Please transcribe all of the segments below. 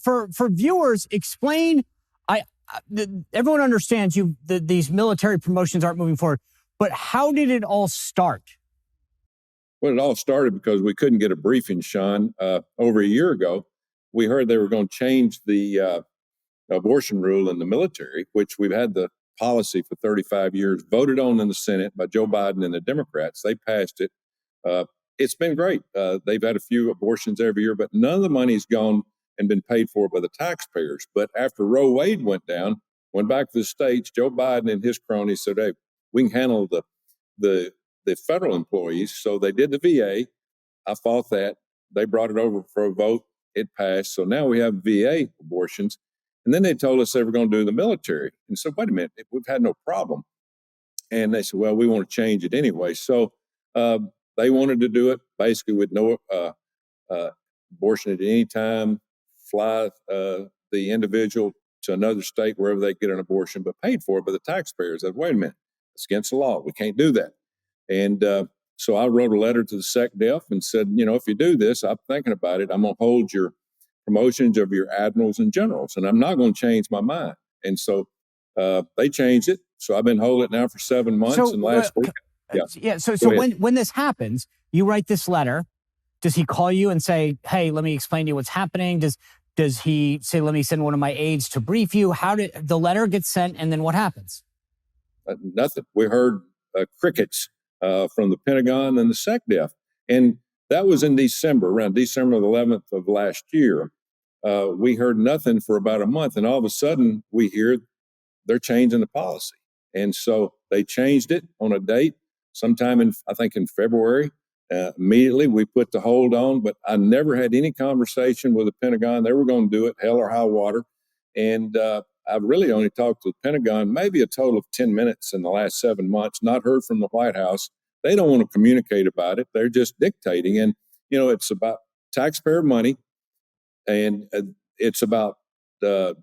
for viewers, explain. Everyone understands these military promotions aren't moving forward, but how did it all start? Well, it all started because we couldn't get a briefing, Sean. Over a year ago, we heard they were going to change the abortion rule in the military, which we've had the policy for 35 years, voted on in the Senate by Joe Biden and the Democrats. They passed it. It's been great. They've had a few abortions every year, but none of the money's gone and been paid for by the taxpayers. But after Roe Wade went down, went back to the states, Joe Biden and his cronies said, hey, we can handle the federal employees. So they did the VA. I fought that. They brought it over for a vote. It passed. So now we have VA abortions. And then they told us they were going to do the military. And so, wait a minute, we've had no problem. And they said, well, we want to change it anyway. So they wanted to do it basically with no abortion at any time, fly the individual to another state wherever they get an abortion, but paid for it by the taxpayers. I said, wait a minute, it's against the law. We can't do that. And so I wrote a letter to the SecDef and said, if you do this, I'm thinking about it. I'm going to hold your promotions of your admirals and generals, and I'm not going to change my mind. And so they changed it. So I've been holding it now for 7 months. So, and last week, So when this happens, you write this letter. Does he call you and say, "Hey, let me explain to you what's happening"? Does he say, "Let me send one of my aides to brief you"? How did the letter get sent, and then what happens? Nothing. We heard crickets from the Pentagon and the SecDef, and that was in December, around December 11th of last year. We heard nothing for about a month, and all of a sudden we hear they're changing the policy. And so they changed it on a date sometime I think in February. Immediately we put the hold on, but I never had any conversation with the Pentagon. They were going to do it, hell or high water. And I've really only talked to the Pentagon maybe a total of 10 minutes in the last 7 months, not heard from the White House. They don't want to communicate about it. They're just dictating. And, it's about taxpayer money, and it's about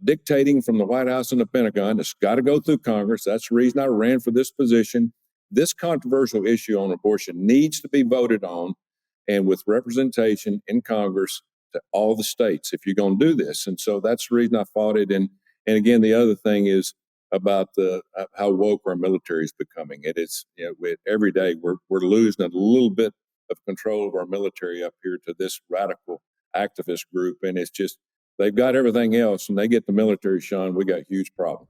dictating from the White House and the Pentagon. It's got to go through Congress. That's the reason I ran for this position. This controversial issue on abortion needs to be voted on, and with representation in Congress to all the states if you're going to do this. And so that's the reason I fought it. And again, the other thing is about how woke our military is becoming. It is, every day we're losing a little bit of control of our military up here to this radical activist group. And it's just, they've got everything else, and they get the military, Sean, we got huge problems.